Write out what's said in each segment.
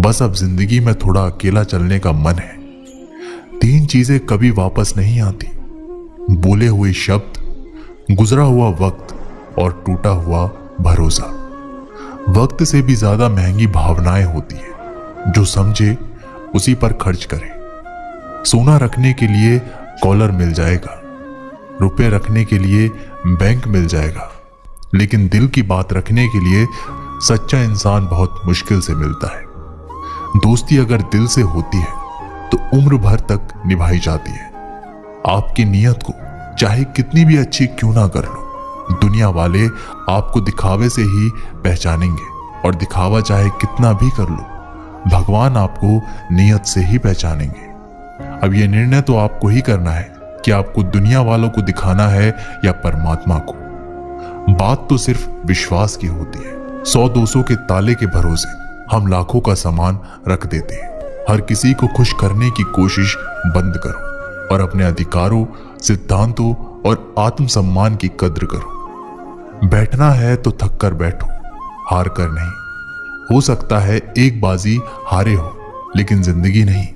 बस अब जिंदगी में थोड़ा अकेला चलने का मन है। 3 चीजें कभी वापस नहीं आती, बोले हुए शब्द, गुजरा हुआ वक्त और टूटा हुआ भरोसा। वक्त से भी ज्यादा महंगी भावनाएं होती है। जो समझे उसी पर खर्च करे। सोना रखने के लिए कॉलर मिल जाएगा, रुपए रखने के लिए बैंक मिल जाएगा, लेकिन दिल की बात रखने के लिए सच्चा इंसान बहुत मुश्किल से मिलता है। दोस्ती अगर दिल से होती है तो उम्र भर तक निभाई जाती है। आपकी नीयत को चाहे कितनी भी अच्छी क्यों ना कर लो, दुनिया वाले आपको दिखावे से ही पहचानेंगे, और दिखावा चाहे कितना भी कर लो, भगवान आपको नीयत से ही पहचानेंगे। अब यह निर्णय तो आपको ही करना है कि आपको दुनिया वालों को दिखाना है या परमात्मा को। बात तो सिर्फ विश्वास की होती है। 100-200 के ताले के भरोसे हम लाखों का सामान रख देते हैं। हर किसी को खुश करने की कोशिश बंद करो और अपने अधिकारों, सिद्धांतों और आत्मसम्मान की कद्र करो। बैठना है तो थक कर बैठो, हार कर नहीं। हो सकता है एक बाजी हारे हो, लेकिन जिंदगी नहीं।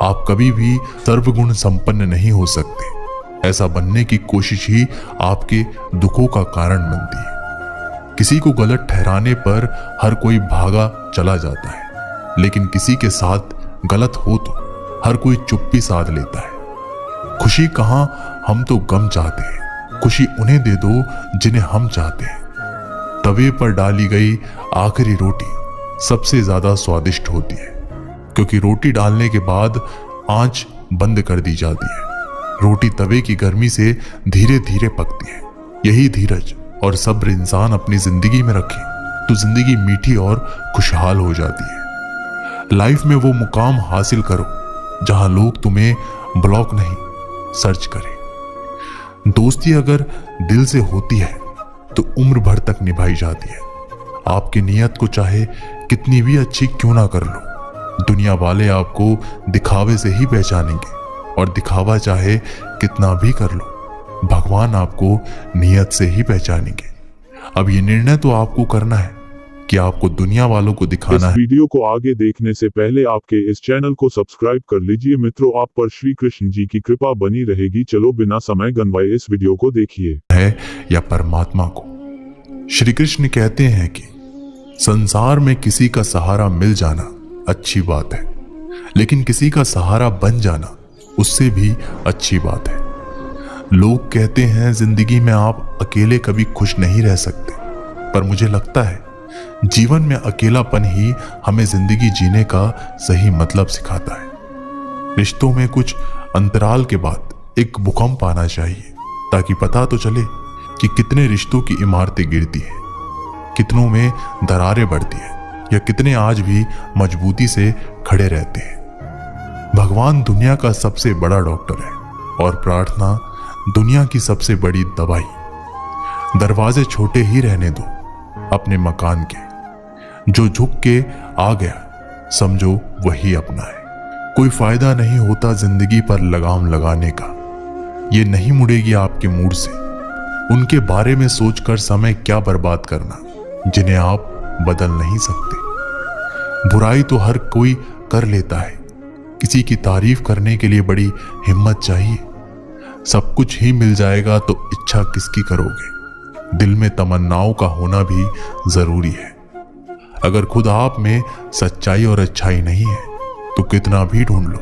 आप कभी भी सर्वगुण संपन्न नहीं हो सकते। ऐसा बनने की कोशिश ही आपके दुखों का कारण बनती है। किसी को गलत ठहराने पर हर कोई भागा चला जाता है, लेकिन किसी के साथ गलत हो तो हर कोई चुप्पी साध लेता है। खुशी कहां, हम तो गम चाहते हैं। खुशी उन्हें दे दो जिन्हें हम चाहते हैं। तवे पर डाली गई आखिरी रोटी सबसे ज्यादा स्वादिष्ट होती है, क्योंकि रोटी डालने के बाद आंच बंद कर दी जाती है। रोटी तवे की गर्मी से धीरे धीरे पकती है। यही धीरज और सब्र इंसान अपनी जिंदगी में रखे तो जिंदगी मीठी और खुशहाल हो जाती है। लाइफ में वो मुकाम हासिल करो जहां लोग तुम्हें ब्लॉक नहीं, सर्च करें। दोस्ती अगर दिल से होती है तो उम्र भर तक निभाई जाती है। आपकी नीयत को चाहे कितनी भी अच्छी क्यों ना कर लो, दुनिया वाले आपको दिखावे से ही पहचानेंगे, और दिखावा चाहे कितना भी कर लो, भगवान आपको नियत से ही पहचानेंगे। अब ये निर्णय तो आपको करना है कि आपको दुनिया वालों को दिखाना है। इस वीडियो को आगे देखने से पहले आपके इस चैनल को सब्सक्राइब कर लीजिए। मित्रों, आप पर श्री कृष्ण जी की कृपा बनी रहेगी। चलो बिना समय गंवाए इस वीडियो को देखिए। है या परमात्मा को। श्री कृष्ण कहते हैं कि संसार में किसी का सहारा मिल जाना अच्छी बात है, लेकिन किसी का सहारा बन जाना उससे भी अच्छी बात है। लोग कहते हैं जिंदगी में आप अकेले कभी खुश नहीं रह सकते, पर मुझे लगता है जीवन में अकेलापन ही हमें जिंदगी जीने का सही मतलब सिखाता है। रिश्तों में कुछ अंतराल के बाद एक भूकंप आना चाहिए, ताकि पता तो चले कि कितने रिश्तों की इमारतें गिरती हैं, कितनों में दरारें बढ़ती हैं, या कितने आज भी मजबूती से खड़े रहते हैं। भगवान दुनिया का सबसे बड़ा डॉक्टर है, और प्रार्थना दुनिया की सबसे बड़ी दवाई। दरवाजे छोटे ही रहने दो अपने मकान के। जो झुक के आ गया समझो वही अपना है। कोई फायदा नहीं होता जिंदगी पर लगाम लगाने का। ये नहीं मुड़ेगी आपके मूड से। उनके बारे में सोचकर समय क्या बर्बाद करना जिन्हें आप बदल नहीं सकते। बुराई तो हर कोई कर लेता है। किसी की तारीफ करने के लिए बड़ी हिम्मत चाहिए। सब कुछ ही मिल जाएगा तो इच्छा किसकी करोगे। दिल में तमन्नाओं का होना भी जरूरी है। अगर खुद आप में सच्चाई और अच्छाई नहीं है तो कितना भी ढूंढ लो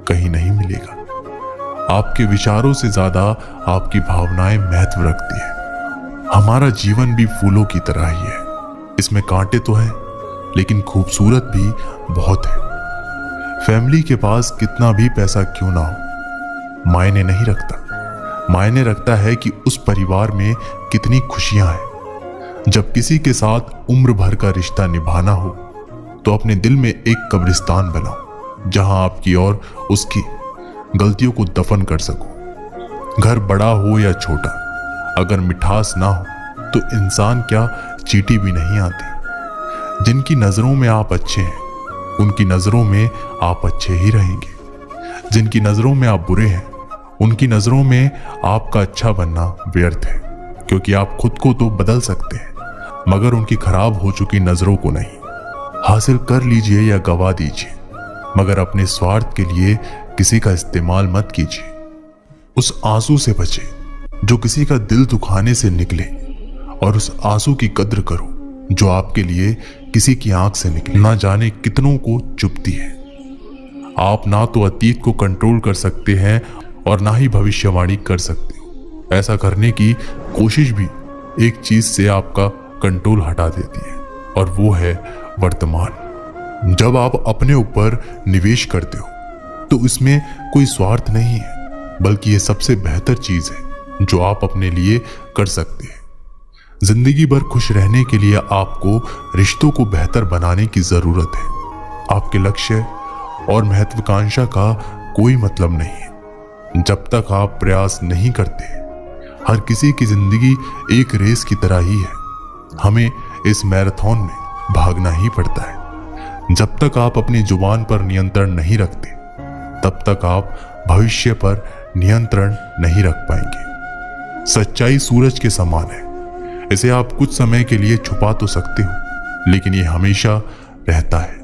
कहीं नहीं मिलेगा। आपके विचारों से ज्यादा आपकी भावनाएं महत्व रखती है। हमारा जीवन भी फूलों की तरह ही है। इसमें कांटे तो हैं, लेकिन खूबसूरत भी बहुत है। फैमिली के पास कितना भी पैसा क्यों ना हो मायने नहीं रखता। मायने रखता है कि उस परिवार में कितनी खुशियां हैं। जब किसी के साथ उम्र भर का रिश्ता निभाना हो तो अपने दिल में एक कब्रिस्तान बनाओ, जहां आपकी और उसकी गलतियों को दफन कर सको। घर बड़ा हो या छोटा, अगर मिठास ना हो तो इंसान क्या चींटी भी नहीं आती। जिनकी नजरों में आप अच्छे हैं उनकी नजरों में आप अच्छे ही रहेंगे। जिनकी नजरों में आप बुरे हैं उनकी नजरों में आपका अच्छा बनना व्यर्थ है, क्योंकि आप खुद को तो बदल सकते हैं मगर उनकी खराब हो चुकी नजरों को नहीं। हासिल कर लीजिए या गवा दीजिए, मगर अपने स्वार्थ के लिए किसी का इस्तेमाल मत कीजिए। उस आंसू से बचे जो किसी का दिल दुखाने से निकले, और उस आंसू की कद्र करो जो आपके लिए किसी की आंख से निकले। ना जाने कितनों को चुभती है। आप ना तो अतीत को कंट्रोल कर सकते हैं और ना ही भविष्यवाणी कर सकते हो। ऐसा करने की कोशिश भी एक चीज से आपका कंट्रोल हटा देती है, और वो है वर्तमान। जब आप अपने ऊपर निवेश करते हो तो इसमें कोई स्वार्थ नहीं है, बल्कि ये सबसे बेहतर चीज है जो आप अपने लिए कर सकते हैं। जिंदगी भर खुश रहने के लिए आपको रिश्तों को बेहतर बनाने की जरूरत है। आपके लक्ष्य और महत्वाकांक्षा का कोई मतलब नहीं है जब तक आप प्रयास नहीं करते। हर किसी की जिंदगी एक रेस की तरह ही है। हमें इस मैराथन में भागना ही पड़ता है। जब तक आप अपनी जुबान पर नियंत्रण नहीं रखते, तब तक आप भविष्य पर नियंत्रण नहीं रख पाएंगे। सच्चाई सूरज के समान है। इसे आप कुछ समय के लिए छुपा तो सकते हो, लेकिन ये हमेशा रहता है।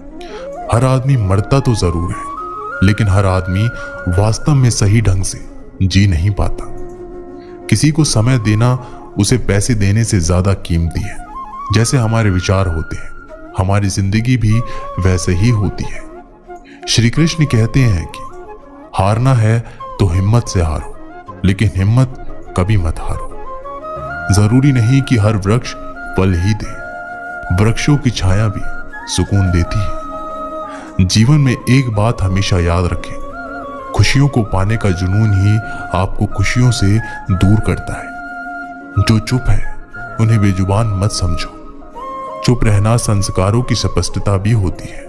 हर आदमी मरता तो जरूर है, लेकिन हर आदमी वास्तव में सही ढंग से जी नहीं पाता। किसी को समय देना उसे पैसे देने से ज्यादा कीमती है। जैसे हमारे विचार होते हैं, हमारी जिंदगी भी वैसे ही होती है। श्री कृष्ण कहते हैं कि हारना है तो हिम्मत से हारो, लेकिन हिम्मत कभी मत हारो। जरूरी नहीं कि हर वृक्ष फल ही दे। वृक्षों की छाया भी सुकून देती है। जीवन में एक बात हमेशा याद रखें, खुशियों को पाने का जुनून ही आपको खुशियों से दूर करता है। जो चुप है उन्हें बेजुबान मत समझो। चुप रहना संस्कारों की स्पष्टता भी होती है।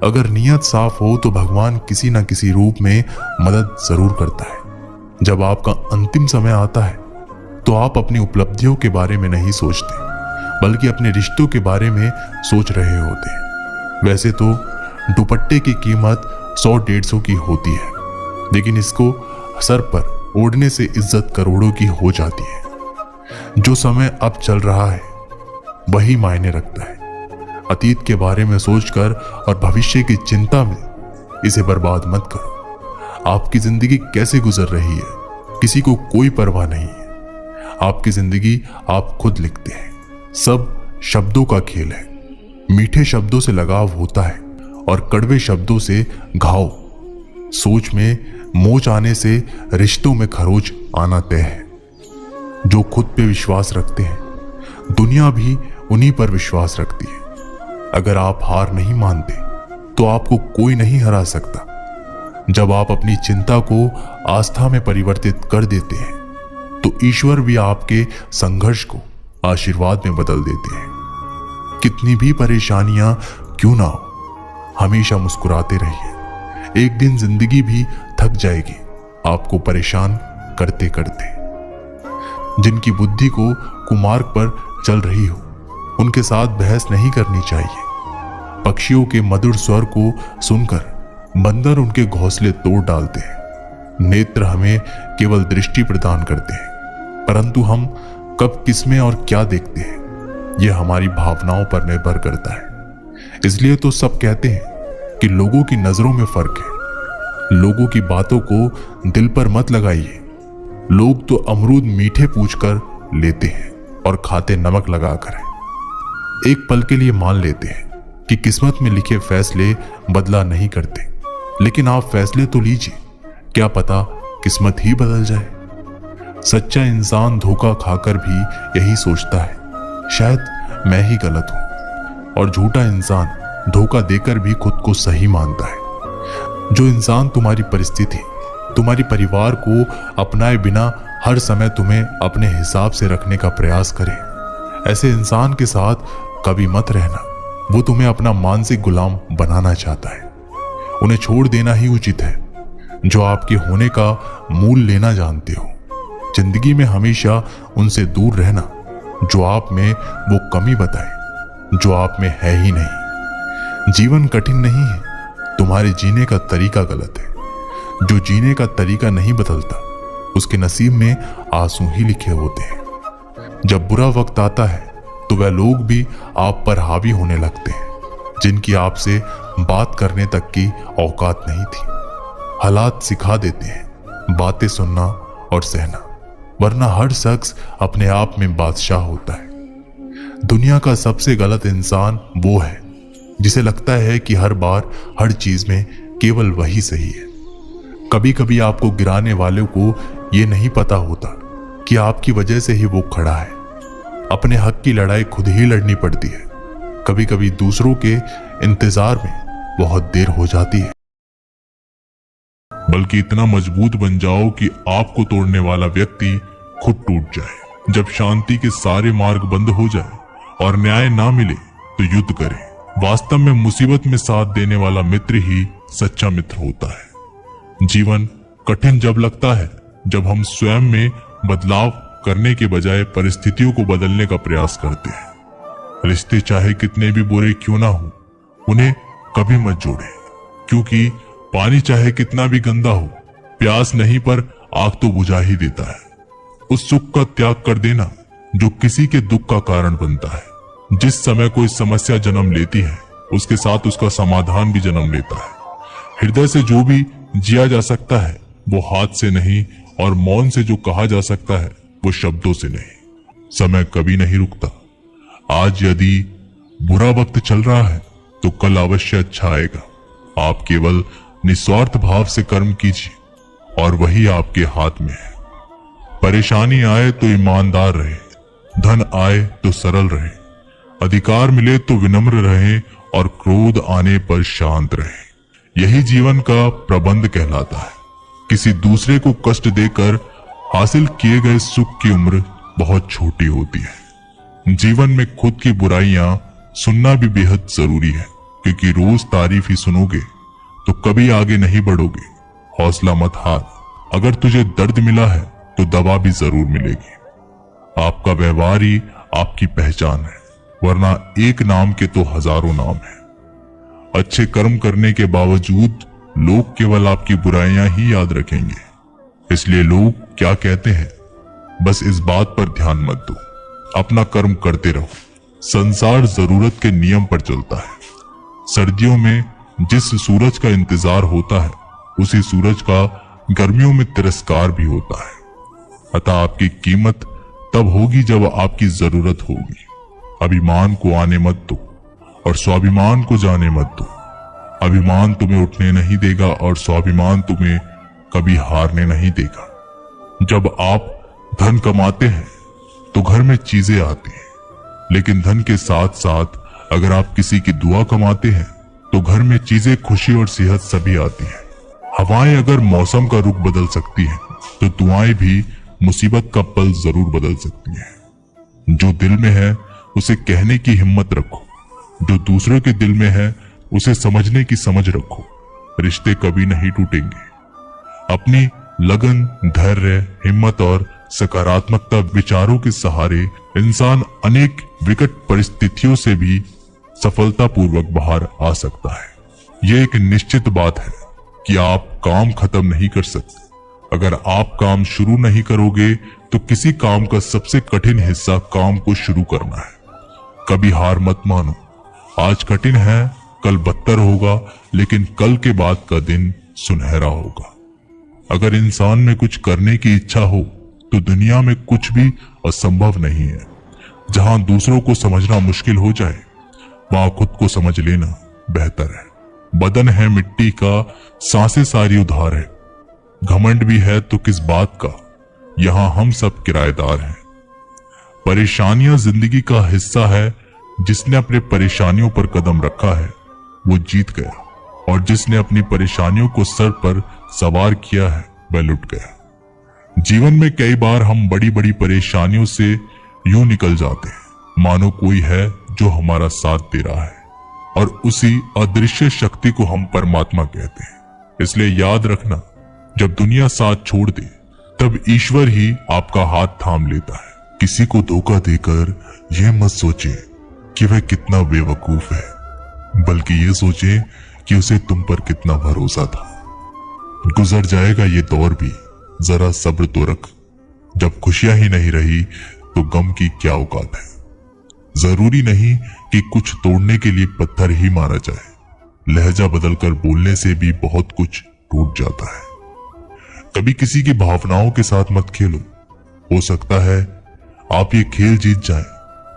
अगर नीयत साफ हो तो भगवान किसी न किसी रूप में मदद जरूर करता है। जब आपका अंतिम समय आता है तो आप अपनी उपलब्धियों के बारे में नहीं सोचते, बल्कि अपने रिश्तों के बारे में सोच रहे होते हैं। वैसे तो दुपट्टे की कीमत 100-150 की होती है, लेकिन इसको सर पर ओढ़ने से इज्जत करोड़ों की हो जाती है। जो समय अब चल रहा है वही मायने रखता है। अतीत के बारे में सोचकर और भविष्य की चिंता में इसे बर्बाद मत करो। आपकी जिंदगी कैसे गुजर रही है किसी को कोई परवाह नहीं है। आपकी जिंदगी आप खुद लिखते हैं। सब शब्दों का खेल है। मीठे शब्दों से लगाव होता है और कड़वे शब्दों से घाव। सोच में मोच आने से रिश्तों में खरोच आना तय है। जो खुद पे विश्वास रखते हैं, दुनिया भी उन्हीं पर विश्वास रखती है। अगर आप हार नहीं मानते तो आपको कोई नहीं हरा सकता। जब आप अपनी चिंता को आस्था में परिवर्तित कर देते हैं तो ईश्वर भी आपके संघर्ष को आशीर्वाद में बदल देते हैं। कितनी भी परेशानियां क्यों ना हो, हमेशा मुस्कुराते रहिए। एक दिन जिंदगी भी थक जाएगी आपको परेशान करते करते। जिनकी बुद्धि को कुमार्ग पर चल रही हो, उनके साथ बहस नहीं करनी चाहिए। पक्षियों के मधुर स्वर को सुनकर बंदर उनके घोंसले तोड़ डालते हैं। नेत्र हमें केवल दृष्टि प्रदान करते हैं, परंतु हम कब किसमें और क्या देखते हैं यह हमारी भावनाओं पर निर्भर करता है। इसलिए तो सब कहते हैं कि लोगों की नजरों में फर्क है। लोगों की बातों को दिल पर मत लगाइए। लोग तो अमरूद मीठे पूछकर लेते हैं और खाते नमक लगाकर। एक पल के लिए मान लेते हैं कि किस्मत में लिखे फैसले बदला नहीं करते, लेकिन आप फैसले तो लीजिए, क्या पता किस्मत ही बदल जाए। सच्चा इंसान धोखा खाकर भी यही सोचता है, शायद मैं ही गलत हूं, और झूठा इंसान धोखा देकर भी खुद को सही मानता है। जो इंसान तुम्हारी परिस्थिति, तुम्हारी परिवार को अपनाए बिना हर समय तुम्हें अपने हिसाब से रखने का प्रयास करे, ऐसे इंसान के साथ कभी मत रहना। वो तुम्हें अपना मानसिक गुलाम बनाना चाहता है। उन्हें छोड़ देना ही उचित है जो आपके होने का मूल लेना जानते हो। जिंदगी में हमेशा उनसे दूर रहना जो आप में वो कमी बताए जो आप में है ही नहीं। जीवन कठिन नहीं है, तुम्हारे जीने का तरीका गलत है। जो जीने का तरीका नहीं बदलता उसके नसीब में आंसू ही लिखे होते हैं। जब बुरा वक्त आता है तो वह लोग भी आप पर हावी होने लगते हैं। जिनकी आपसे बात करने तक की औकात नहीं थी। हालात सिखा देते हैं बातें सुनना और सहना, वरना हर शख्स अपने आप में बादशाह होता है। दुनिया का सबसे गलत इंसान वो है जिसे लगता है कि हर बार हर चीज में केवल वही सही है। कभी कभी आपको गिराने वालों को ये नहीं पता होता कि आपकी वजह से ही वो खड़ा है। अपने हक की लड़ाई खुद ही लड़नी पड़ती है। कभी कभी दूसरों के इंतजार में बहुत देर हो जाती है। बल्कि इतना मजबूत बन जाओ कि आपको तोड़ने वाला व्यक्ति खुद टूट जाए। जब शांति के सारे मार्ग बंद हो जाए और न्याय ना मिले तो युद्ध करें। वास्तव में मुसीबत में साथ देने वाला मित्र ही सच्चा मित्र होता है। जीवन कठिन जब लगता है जब हम स्वयं में बदलाव करने के बजाय परिस्थितियों को बदलने का प्रयास करते हैं। रिश्ते चाहे कितने भी बुरे क्यों ना हो, उन्हें कभी मत जोड़ें, क्योंकि पानी चाहे कितना भी गंदा हो, प्यास नहीं पर आग तो बुझा ही देता है। उस सुख का त्याग कर देना जो किसी के दुख का कारण बनता है। जिस समय कोई समस्या जन्म लेती है, उसके साथ उसका समाधान भी जन्म लेता है। हृदय से जो भी जिया जा सकता है वो हाथ से नहीं, और मौन से जो कहा जा सकता है वो शब्दों से नहीं। समय कभी नहीं रुकता। आज यदि बुरा वक्त चल रहा है तो कल अवश्य अच्छा आएगा। आप केवल निस्वार्थ भाव से कर्म कीजिए और वही आपके हाथ में है। परेशानी आए तो ईमानदार रहे, धन आए तो सरल रहे, अधिकार मिले तो विनम्र रहे और क्रोध आने पर शांत रहे। यही जीवन का प्रबंध कहलाता है। किसी दूसरे को कष्ट देकर हासिल किए गए सुख की उम्र बहुत छोटी होती है। जीवन में खुद की बुराइयां सुनना भी बेहद जरूरी है, क्योंकि रोज तारीफ ही सुनोगे तो कभी आगे नहीं बढ़ोगे। हौसला मत हार। अगर तुझे दर्द मिला है तो दवा भी जरूर मिलेगी। आपका व्यवहार ही आपकी पहचान है, वरना एक नाम के तो हजारों नाम हैं। अच्छे कर्म करने के बावजूद लोग केवल आपकी बुराइयां ही याद रखेंगे। इसलिए लोग क्या कहते हैं बस इस बात पर ध्यान मत दो, अपना कर्म करते रहो। संसार जरूरत के नियम पर चलता है। सर्दियों में जिस सूरज का इंतजार होता है, उसी सूरज का गर्मियों में तिरस्कार भी होता है। अतः आपकी कीमत तब होगी जब आपकी जरूरत होगी। अभिमान को आने मत दो और स्वाभिमान को जाने मत दो। अभिमान तुम्हें उठने नहीं देगा और स्वाभिमान तुम्हें कभी हारने नहीं देगा। जब आप धन कमाते हैं तो घर में चीजें आती हैं, लेकिन धन के साथ साथ अगर आप किसी की दुआ कमाते हैं तो घर में चीजें, खुशी और सेहत सभी आती है। हवाएं अगर मौसम का रुख बदल सकती हैं तो दुआएं भी मुसीबत का पल जरूर बदल सकती हैं। जो दिल में है उसे कहने की हिम्मत रखो, जो दूसरों के दिल में है उसे समझने की समझ रखो। रिश्ते कभी नहीं टूटेंगे। अपनी लगन, धैर्य, हिम्मत और सकारात्मकता विचारों के सहारे इंसान अनेक विकट परिस्थितियों से भी सफलतापूर्वक बाहर आ सकता है। यह एक निश्चित बात है कि आप काम खत्म नहीं कर सकते। अगर आप काम शुरू नहीं करोगे तो किसी काम का सबसे कठिन हिस्सा काम को शुरू करना है। कभी हार मत मानो। आज कठिन है, कल बदतर होगा, लेकिन कल के बाद का दिन सुनहरा होगा। अगर इंसान में कुछ करने की इच्छा हो तो दुनिया में कुछ भी असंभव नहीं है। जहां दूसरों को समझना मुश्किल हो जाए वहां खुद को समझ लेना बेहतर है। बदन है मिट्टी का, सांसें सारी उधार है। घमंड भी है तो किस बात का, यहां हम सब किराएदार हैं। परेशानियां जिंदगी का हिस्सा है। जिसने अपने परेशानियों पर कदम रखा है वो जीत गया, और जिसने अपनी परेशानियों को सर पर सवार किया है वह लुट गया। जीवन में कई बार हम बड़ी बड़ी परेशानियों से यूं निकल जाते हैं मानो कोई है जो हमारा साथ दे रहा है, और उसी अदृश्य शक्ति को हम परमात्मा कहते हैं। इसलिए याद रखना, जब दुनिया साथ छोड़ दे तब ईश्वर ही आपका हाथ थाम लेता है। किसी को धोखा देकर यह मत सोचे कि वह कितना बेवकूफ है, बल्कि ये सोचे कि उसे तुम पर कितना भरोसा था। गुजर जाएगा ये दौर भी, जरा सब्र तो रख। जब खुशियां ही नहीं रही तो गम की क्या औकात है। जरूरी नहीं कि कुछ तोड़ने के लिए पत्थर ही मारा जाए। लहजा बदलकर बोलने से भी बहुत कुछ टूट जाता है। कभी किसी की भावनाओं के साथ मत खेलो। हो सकता है आप ये खेल जीत जाएं,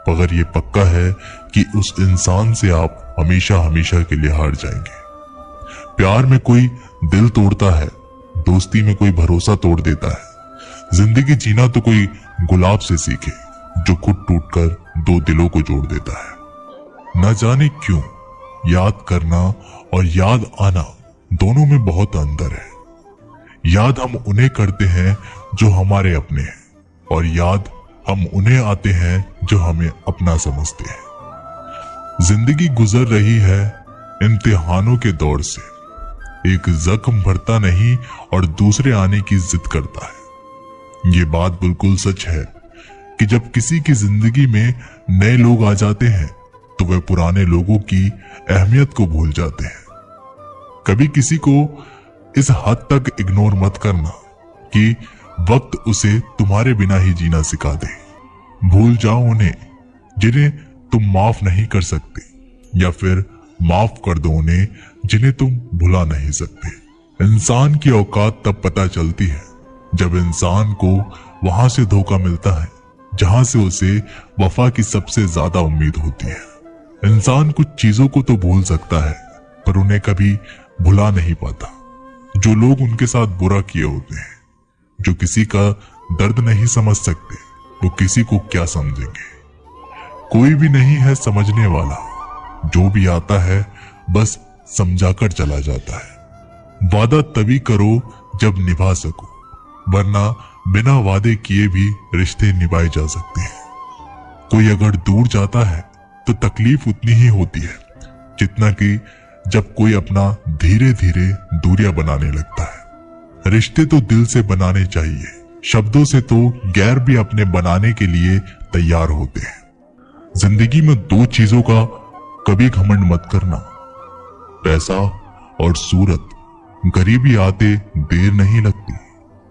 मगर ये पक्का है कि उस इंसान से आप हमेशा हमेशा के लिए हार जाएंगे। प्यार में कोई दिल तोड़ता है, दोस्ती में कोई भरोसा तोड़ देता है। जिंदगी जीना तो कोई गुलाब से सीखे जो खुद टूटकर दो दिलों को जोड़ देता है। न जाने क्यों याद करना और याद आना दोनों में बहुत अंतर है। याद हम उन्हें करते हैं जो हमारे अपने हैं, और याद हम उन्हें आते हैं जो हमें अपना समझते हैं। जिंदगी गुजर रही है इम्तिहानों के दौर से। एक जख्म भरता नहीं और दूसरे आने की जिद करता है। ये बात बिल्कुल सच है कि जब किसी की जिंदगी में नए लोग आ जाते हैं तो वे पुराने लोगों की अहमियत को भूल जाते हैं। कभी किसी को इस हद तक इग्नोर मत करना कि वक्त उसे तुम्हारे बिना ही जीना सिखा दे। भूल जाओ उन्हें जिन्हें तुम माफ नहीं कर सकते, या फिर माफ कर दो उन्हें जिन्हें तुम भुला नहीं सकते। इंसान की औकात तब पता चलती है जब इंसान को वहां से धोखा मिलता है जहां से उसे वफा की सबसे ज्यादा उम्मीद होती है। इंसान कुछ चीजों को तो भूल सकता है पर उन्हें कभी भुला नहीं पाता। जो लोग उनके साथ बुरा किए होते हैं, जो किसी का दर्द नहीं समझ सकते, वो किसी को क्या समझेंगे। कोई भी नहीं है समझने वाला, जो भी आता है बस समझाकर चला जाता है। वादा तभी करो जब निभा सको, वरना बिना वादे किए भी रिश्ते निभाए जा सकते हैं। कोई अगर दूर जाता है तो तकलीफ उतनी ही होती है जितना कि जब कोई अपना धीरे धीरे दूरियां बनाने लगता है। रिश्ते तो दिल से बनाने चाहिए, शब्दों से तो गैर भी अपने बनाने के लिए तैयार होते हैं। जिंदगी में दो चीजों का कभी घमंड मत करना, पैसा और सूरत। गरीबी आते देर नहीं लगती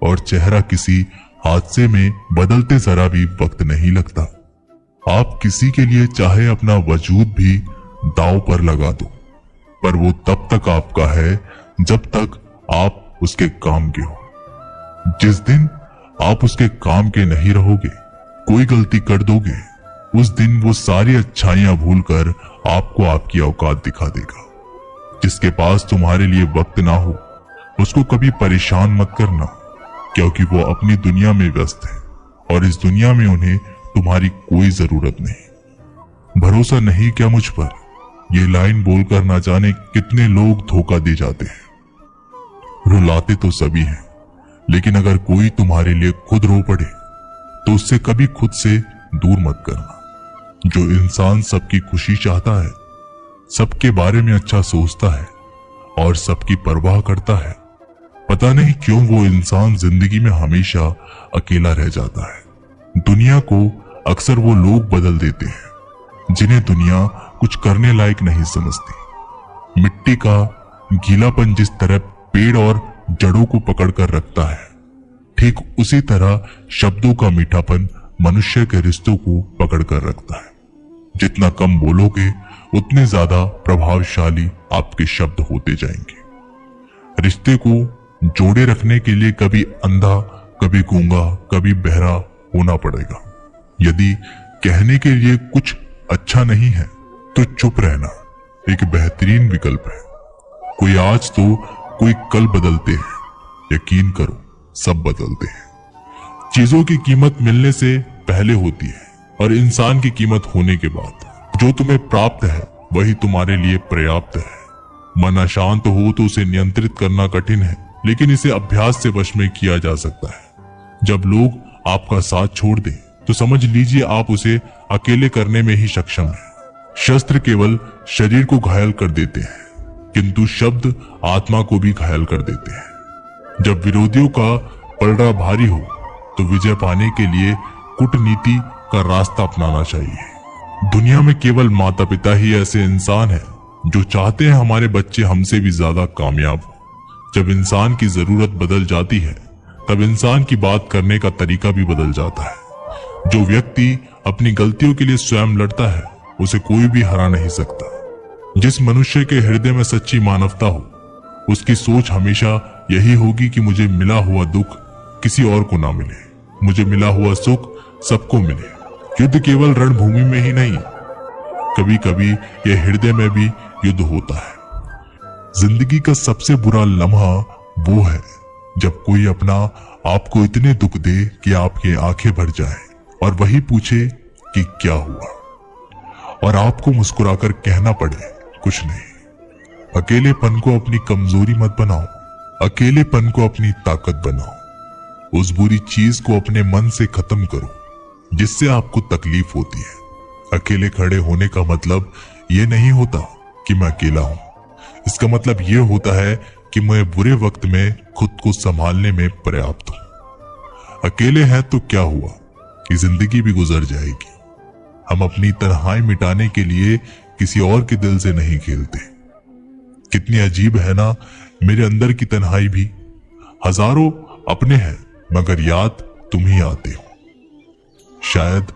और चेहरा किसी हादसे में बदलते जरा भी वक्त नहीं लगता। आप किसी के लिए चाहे अपना वजूद भी दांव पर लगा दो, पर वो तब तक आपका है जब तक आप उसके काम के हो। जिस दिन आप उसके काम के नहीं रहोगे, कोई गलती कर दोगे, उस दिन वो सारी अच्छाइयां भूलकर आपको आपकी औकात दिखा देगा। जिसके पास तुम्हारे लिए वक्त ना हो उसको कभी परेशान मत करना, क्योंकि वो अपनी दुनिया में व्यस्त है और इस दुनिया में उन्हें तुम्हारी कोई जरूरत नहीं। भरोसा नहीं क्या मुझ पर, ये लाइन बोलकर ना जाने कितने लोग धोखा दे जाते हैं। रुलाते तो सभी हैं, लेकिन अगर कोई तुम्हारे लिए खुद रो पड़े तो उससे कभी खुद से दूर मत करना। जो इंसान सबकी खुशी चाहता है, सबके बारे में अच्छा सोचता है और सबकी परवाह करता है, पता नहीं क्यों वो इंसान जिंदगी में हमेशा अकेला रह जाता है। दुनिया को अक्सर वो लोग बदल देते हैं जिन्हें दुनिया कुछ करने लायक नहीं समझती। मिट्टी का गीलापन जिस तरह पेड़ और जड़ों को पकड़कर रखता है, ठीक उसी तरह शब्दों का मीठापन मनुष्य के रिश्तों को पकड़कर रखता है। जितना कम बोलोगे उतने ज्यादा प्रभावशाली आपके शब्द होते जाएंगे। रिश्ते को जोड़े रखने के लिए कभी अंधा, कभी गूंगा, कभी बहरा होना पड़ेगा। यदि कहने के लिए कुछ अच्छा नहीं है तो चुप रहना एक बेहतरीन विकल्प है। कोई आज तो कोई कल बदलते हैं, यकीन करो सब बदलते हैं। चीजों की कीमत मिलने से पहले होती है और इंसान की कीमत होने के बाद। जो तुम्हें प्राप्त है वही तुम्हारे लिए पर्याप्त है। मन अशांत हो तो उसे नियंत्रित करना कठिन है, लेकिन इसे अभ्यास से वश में किया जा सकता है। जब लोग आपका साथ छोड़ दें तो समझ लीजिए आप उसे अकेले करने में ही सक्षम हैं। शस्त्र केवल शरीर को घायल कर देते हैं, किंतु शब्द आत्मा को भी घायल कर देते हैं। जब विरोधियों का पलड़ा भारी हो तो विजय पाने के लिए कूटनीति का रास्ता अपनाना चाहिए। दुनिया में केवल माता पिता ही ऐसे इंसान हैं जो चाहते हैं हमारे बच्चे हमसे भी ज्यादा कामयाब हो। जब इंसान की जरूरत बदल जाती है तब इंसान की बात करने का तरीका भी बदल जाता है। जो व्यक्ति अपनी गलतियों के लिए स्वयं लड़ता है उसे कोई भी हरा नहीं सकता। जिस मनुष्य के हृदय में सच्ची मानवता हो उसकी सोच हमेशा यही होगी कि मुझे मिला हुआ दुख किसी और को ना मिले, मुझे मिला हुआ सुख सबको मिले। युद्ध केवल रणभूमि में ही नहीं, कभी कभी यह हृदय में भी युद्ध होता है। जिंदगी का सबसे बुरा लम्हा वो है जब कोई अपना आपको इतने दुख दे कि आपकी आंखें भर जाए और वही पूछे कि क्या हुआ, और आपको मुस्कुराकर कहना पड़े कुछ नहीं। अकेलेपन को अपनी कमजोरी मत बनाओ, अकेलेपन को अपनी ताकत बनाओ। उस बुरी चीज को अपने मन से खत्म करो जिससे आपको तकलीफ होती है। अकेले खड़े होने का मतलब ये नहीं होता कि मैं अकेला हूं, इसका मतलब ये होता है कि मैं बुरे वक्त में खुद को संभालने में पर्याप्त हूं। अकेले हैं तो क्या हुआ कि जिंदगी भी गुजर जाएगी। हम अपनी तन्हाई मिटाने के लिए किसी और के दिल से नहीं खेलते। कितनी अजीब है ना मेरे अंदर की तन्हाई भी। हजारों अपने हैं मगर याद तुम ही आते हो। शायद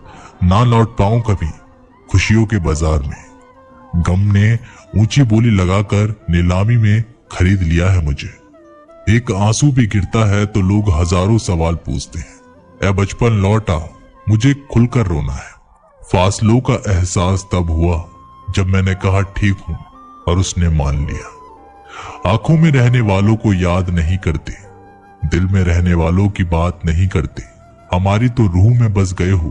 ना लौट पाऊं कभी खुशियों के बाजार में। गम ने ऊंची बोली लगाकर नीलामी में खरीद लिया है मुझे। एक आंसू भी गिरता है तो लोग हजारों सवाल पूछते हैं। ऐ बचपन लौट आ, मुझे खुलकर रोना है। फासलों का एहसास तब हुआ जब मैंने कहा ठीक हूं और उसने मान लिया। आंखों में रहने वालों को याद नहीं करते, दिल में रहने वालों की बात नहीं करते। हमारी तो रूह में बस गए हो